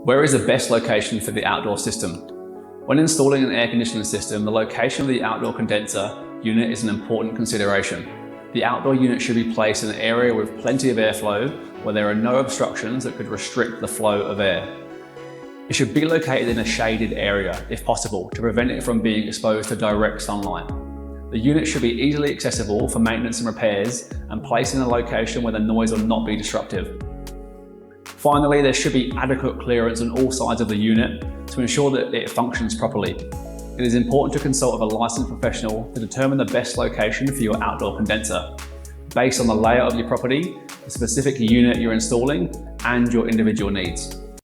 Where is the best location for the outdoor system? When installing an air conditioning system, the location of the outdoor condenser unit is an important consideration. The outdoor unit should be placed in an area with plenty of airflow, where there are no obstructions that could restrict the flow of air. It should be located in a shaded area, if possible, to prevent it from being exposed to direct sunlight. The unit should be easily accessible for maintenance and repairs and placed in a location where the noise will not be disruptive. Finally, there should be adequate clearance on all sides of the unit to ensure that it functions properly. It is important to consult with a licensed professional to determine the best location for your outdoor condenser, based on the layout of your property, the specific unit you're installing, and your individual needs.